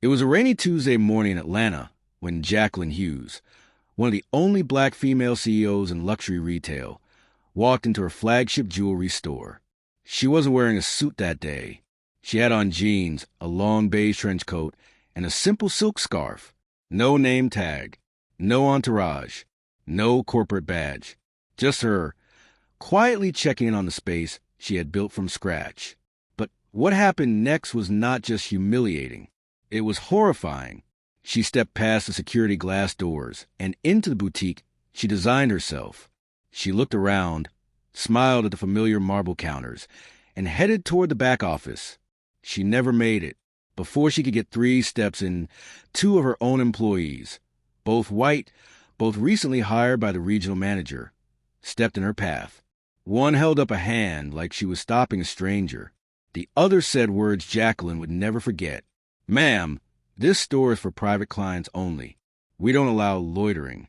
It was a rainy Tuesday morning in Atlanta when Jacqueline Hughes, one of the only black female CEOs in luxury retail, walked into her flagship jewelry store. She wasn't wearing a suit that day. She had on jeans, a long beige trench coat, and a simple silk scarf. No name tag, no entourage, no corporate badge. Just her, quietly checking in on the space she had built from scratch. But what happened next was not just humiliating. It was horrifying. She stepped past the security glass doors and into the boutique she designed herself. She looked around, smiled at the familiar marble counters, and headed toward the back office. She never made it. Before she could get 3 steps in, 2 of her own employees, both white, both recently hired by the regional manager, stepped in her path. One held up a hand like she was stopping a stranger. The other said words Jacqueline would never forget. "Ma'am, this store is for private clients only. We don't allow loitering."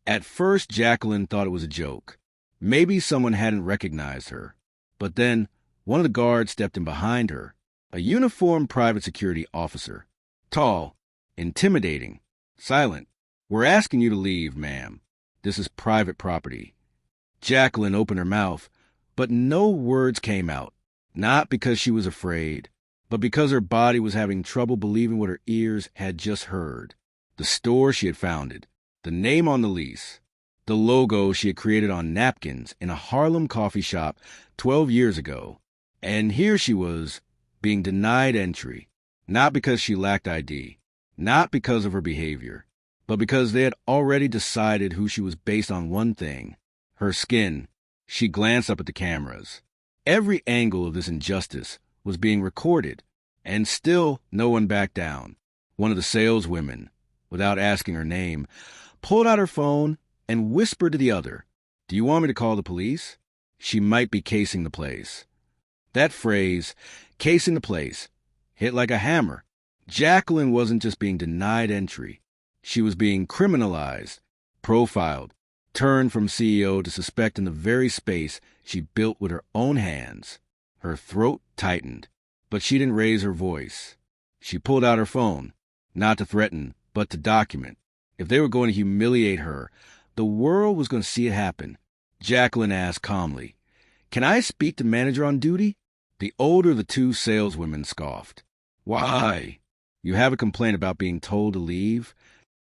At first, Jacqueline thought it was a joke. Maybe someone hadn't recognized her. But then, one of the guards stepped in behind her, a uniformed private security officer. Tall, intimidating, silent. "We're asking you to leave, ma'am. This is private property." Jacqueline opened her mouth, but no words came out. Not because she was afraid, but because her body was having trouble believing what her ears had just heard. The store she had founded, the name on the lease, the logo she had created on napkins in a Harlem coffee shop 12 years ago. And here she was, being denied entry, not because she lacked ID, not because of her behavior, but because they had already decided who she was based on one thing, her skin. She glanced up at the cameras. Every angle of this injustice was being recorded, and still no one backed down. One of the saleswomen, without asking her name, pulled out her phone and whispered to the other, "Do you want me to call the police? She might be casing the place." That phrase, casing the place, hit like a hammer. Jacqueline wasn't just being denied entry. She was being criminalized, profiled, turned from CEO to suspect in the very space she built with her own hands. Her throat tightened, but she didn't raise her voice. She pulled out her phone, not to threaten, but to document. If they were going to humiliate her, the world was going to see it happen. Jacqueline asked calmly, "Can I speak to manager on duty?" The older of the 2 saleswomen scoffed. "Why? You have a complaint about being told to leave?"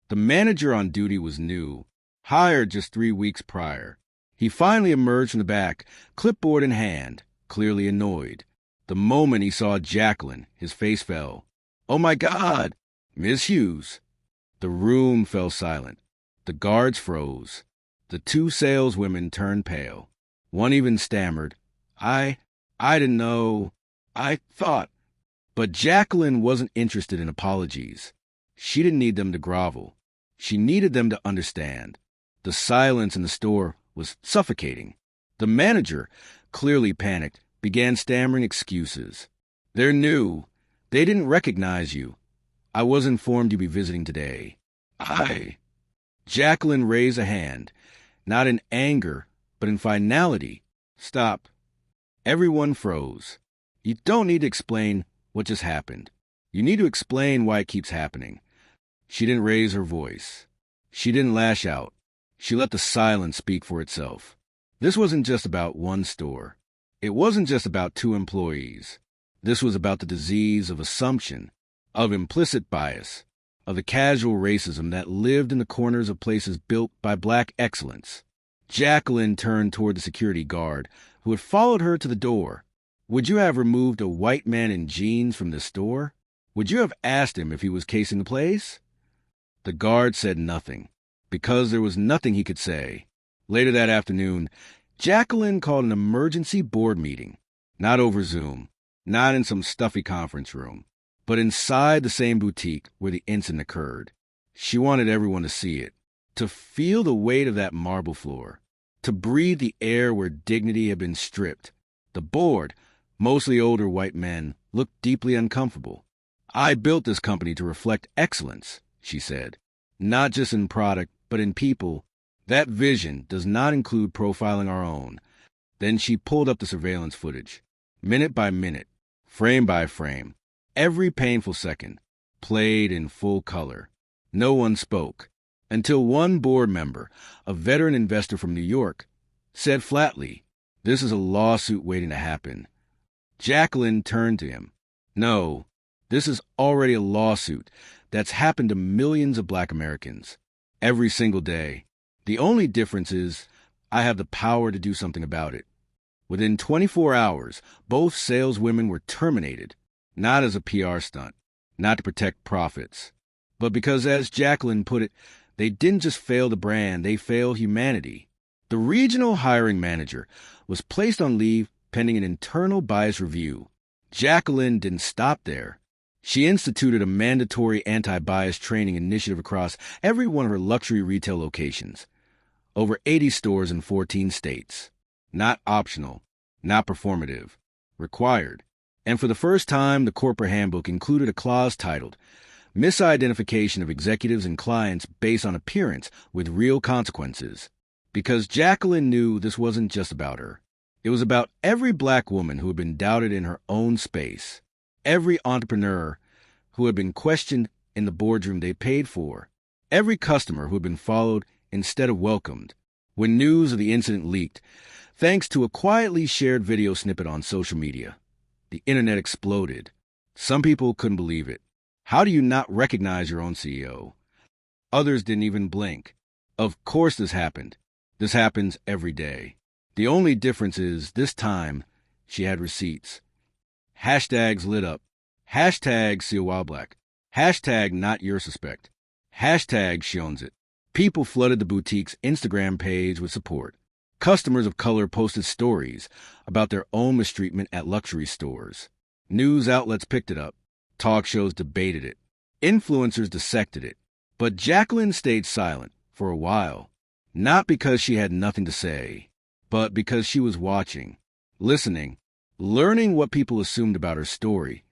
The manager on duty was new, hired just 3 weeks prior. He finally emerged from the back, clipboard in hand, clearly annoyed. The moment he saw Jacqueline, his face fell. "Oh my God! Miss Hughes!" The room fell silent. The guards froze. The 2 saleswomen turned pale. One even stammered, I didn't know. I thought." But Jacqueline wasn't interested in apologies. She didn't need them to grovel. She needed them to understand. The silence in the store was suffocating. The manager, clearly panicked, began stammering excuses. "They're new. They didn't recognize you. I was informed you'd be visiting today." Jacqueline raised a hand, not in anger, but in finality. "Stop." Everyone froze. You don't need to explain what just happened. You need to explain why it keeps happening. She didn't raise her voice. She didn't lash out. She let the silence speak for itself. This wasn't just about one store. It wasn't just about 2 employees. This was about the disease of assumption, of implicit bias, of the casual racism that lived in the corners of places built by black excellence. Jacqueline turned toward the security guard, who had followed her to the door. "Would you have removed a white man in jeans from the store? Would you have asked him if he was casing the place?" The guard said nothing, because there was nothing he could say. Later that afternoon, Jacqueline called an emergency board meeting. Not over Zoom, not in some stuffy conference room, but inside the same boutique where the incident occurred. She wanted everyone to see it, to feel the weight of that marble floor, to breathe the air where dignity had been stripped. The board, mostly older white men, looked deeply uncomfortable. "I built this company to reflect excellence," she said, "not just in product, but in people. That vision does not include profiling our own." Then she pulled up the surveillance footage, minute by minute, frame by frame, every painful second. played in full color. No one spoke, until one board member, a veteran investor from New York, said flatly, "This is a lawsuit waiting to happen." Jacqueline turned to him. "No, this is already a lawsuit that's happened to millions of Black Americans, every single day. The only difference is I have the power to do something about it." Within 24 hours, both saleswomen were terminated, not as a PR stunt, not to protect profits, but because, as Jacqueline put it, they didn't just fail the brand, they failed humanity. The regional hiring manager was placed on leave pending an internal bias review. Jacqueline didn't stop there. She instituted a mandatory anti-bias training initiative across every one of her luxury retail locations. Over 80 stores in 14 states. Not optional, not performative, required. And for the first time, the corporate handbook included a clause titled, "Misidentification of executives and clients based on appearance with real consequences." Because Jacqueline knew this wasn't just about her. It was about every Black woman who had been doubted in her own space, every entrepreneur who had been questioned in the boardroom they paid for, every customer who had been followed instead of welcomed. When news of the incident leaked, thanks to a quietly shared video snippet on social media, the internet exploded. Some people couldn't believe it. How do you not recognize your own CEO? Others didn't even blink. Of course this happened. This happens every day. The only difference is, this time, she had receipts. Hashtags lit up. Hashtag See a While Black. Hashtag Not Your Suspect. Hashtag She Owns It. People flooded the boutique's Instagram page with support. Customers of color posted stories about their own mistreatment at luxury stores. News outlets picked it up. Talk shows debated it. Influencers dissected it. But Jacqueline stayed silent for a while. Not because she had nothing to say, but because she was watching, listening, learning what people assumed about her story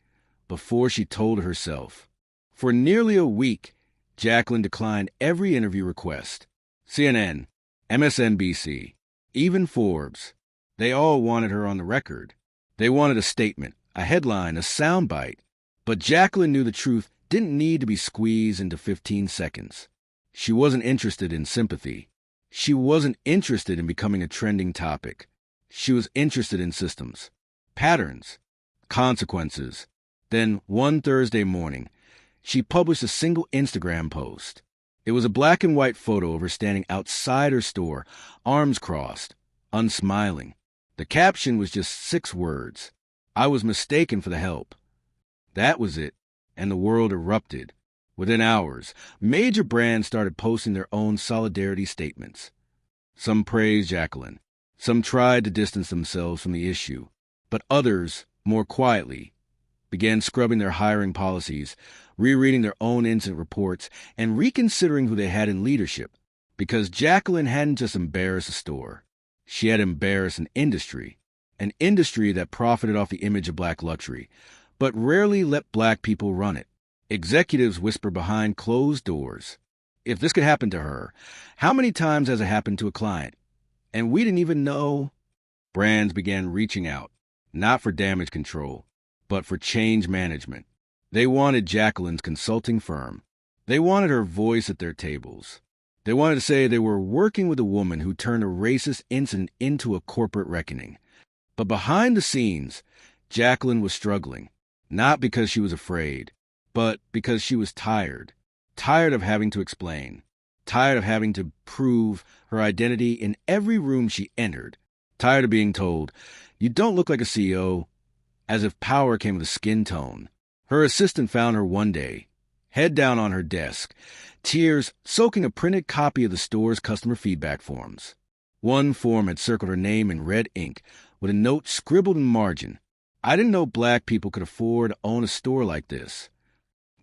before she told it herself. For nearly a week, Jacqueline declined every interview request. CNN, MSNBC, even Forbes. They all wanted her on the record. They wanted a statement, a headline, a soundbite. But Jacqueline knew the truth didn't need to be squeezed into 15 seconds. She wasn't interested in sympathy. She wasn't interested in becoming a trending topic. She was interested in systems, patterns, consequences. Then, one Thursday morning, she published a single Instagram post. It was a black and white photo of her standing outside her store, arms crossed, unsmiling. The caption was just 6 words. "I was mistaken for the help." That was it, and the world erupted. Within hours, major brands started posting their own solidarity statements. Some praised Jacqueline. Some tried to distance themselves from the issue. But others, more quietly, began scrubbing their hiring policies, rereading their own incident reports, and reconsidering who they had in leadership. Because Jacqueline hadn't just embarrassed a store. She had embarrassed an industry that profited off the image of Black luxury, but rarely let Black people run it. Executives whisper behind closed doors. If this could happen to her, how many times has it happened to a client? And we didn't even know. Brands began reaching out, not for damage control, but for change management. They wanted Jacqueline's consulting firm. They wanted her voice at their tables. They wanted to say they were working with a woman who turned a racist incident into a corporate reckoning. But behind the scenes, Jacqueline was struggling, not because she was afraid, but because she was tired. Tired of having to explain. Tired of having to prove her identity in every room she entered. Tired of being told, "You don't look like a CEO," as if power came with a skin tone. Her assistant found her one day, head down on her desk, tears soaking a printed copy of the store's customer feedback forms. One form had circled her name in red ink with a note scribbled in margin. "I didn't know Black people could afford to own a store like this."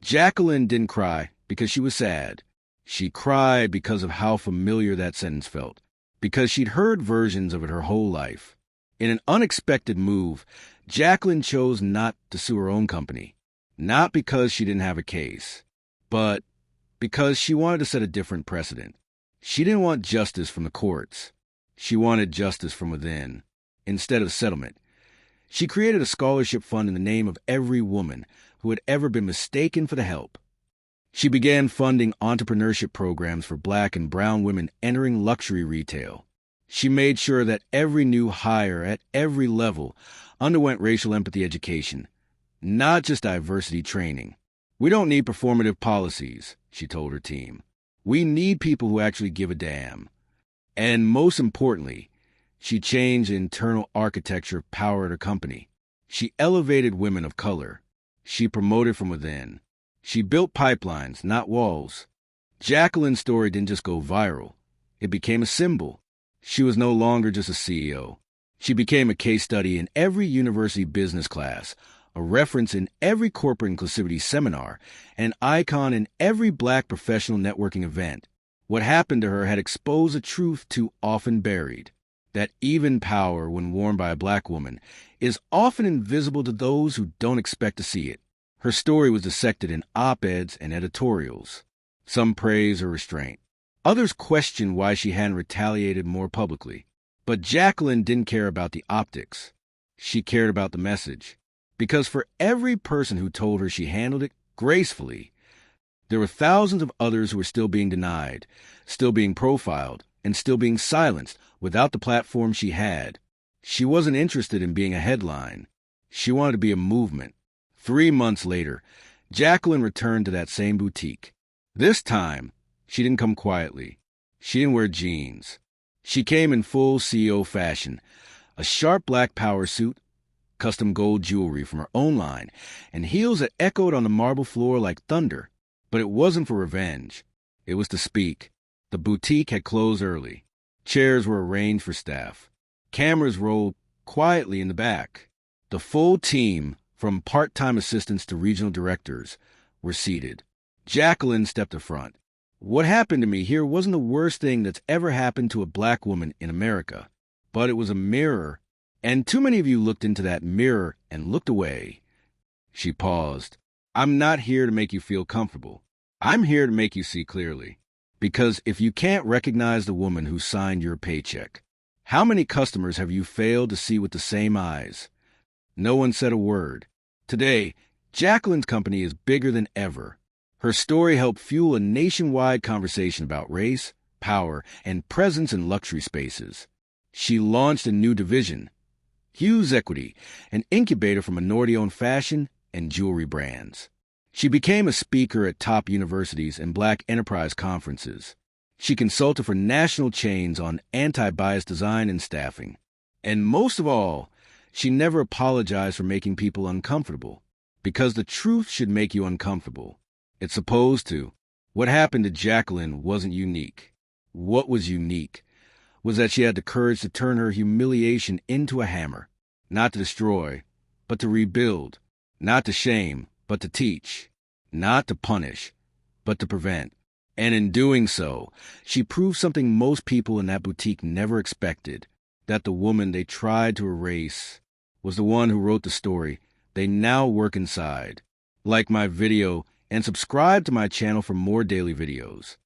Jacqueline didn't cry because she was sad. She cried because of how familiar that sentence felt, because she'd heard versions of it her whole life. In an unexpected move, Jacqueline chose not to sue her own company, not because she didn't have a case, but because she wanted to set a different precedent. She didn't want justice from the courts. She wanted justice from within. Instead of settlement, she created a scholarship fund in the name of every woman who had ever been mistaken for the help. She began funding entrepreneurship programs for Black and brown women entering luxury retail. She made sure that every new hire at every level underwent racial empathy education, not just diversity training. We don't need performative policies, she told her team. We need people who actually give a damn. And most importantly, she changed the internal architecture of power at her company. She elevated women of color. She promoted from within. She built pipelines, not walls. Jacqueline's story didn't just go viral. It became a symbol. She was no longer just a CEO. She became a case study in every university business class, a reference in every corporate inclusivity seminar, an icon in every Black professional networking event. What happened to her had exposed a truth too often buried, that even power, when worn by a Black woman, is often invisible to those who don't expect to see it. Her story was dissected in op-eds and editorials. Some praised her restraint. Others questioned why she hadn't retaliated more publicly. But Jacqueline didn't care about the optics. She cared about the message. Because for every person who told her she handled it gracefully, there were thousands of others who were still being denied, still being profiled, and still being silenced without the platform she had. She wasn't interested in being a headline. She wanted to be a movement. 3 months later, Jacqueline returned to that same boutique. This time, she didn't come quietly. She didn't wear jeans. She came in full CEO fashion, a sharp black power suit, custom gold jewelry from her own line, and heels that echoed on the marble floor like thunder. But it wasn't for revenge. It was to speak. The boutique had closed early. Chairs were arranged for staff. Cameras rolled quietly in the back. The full team, from part-time assistants to regional directors, were seated. Jacqueline stepped to front. What happened to me here wasn't the worst thing that's ever happened to a Black woman in America, but it was a mirror, and too many of you looked into that mirror and looked away. She paused. I'm not here to make you feel comfortable. I'm here to make you see clearly. Because if you can't recognize the woman who signed your paycheck, how many customers have you failed to see with the same eyes? No one said a word. Today, Jacqueline's company is bigger than ever. Her story helped fuel a nationwide conversation about race, power, and presence in luxury spaces. She launched a new division, Hughes Equity, an incubator for minority-owned fashion and jewelry brands. She became a speaker at top universities and Black enterprise conferences. She consulted for national chains on anti-bias design and staffing. And most of all, she never apologized for making people uncomfortable, because the truth should make you uncomfortable. It's supposed to. What happened to Jacqueline wasn't unique. What was unique was that she had the courage to turn her humiliation into a hammer, not to destroy, but to rebuild, not to shame, but to teach, not to punish, but to prevent. And in doing so, she proved something most people in that boutique never expected, that the woman they tried to erase was the one who wrote the story they now work inside. Like my video and subscribe to my channel for more daily videos.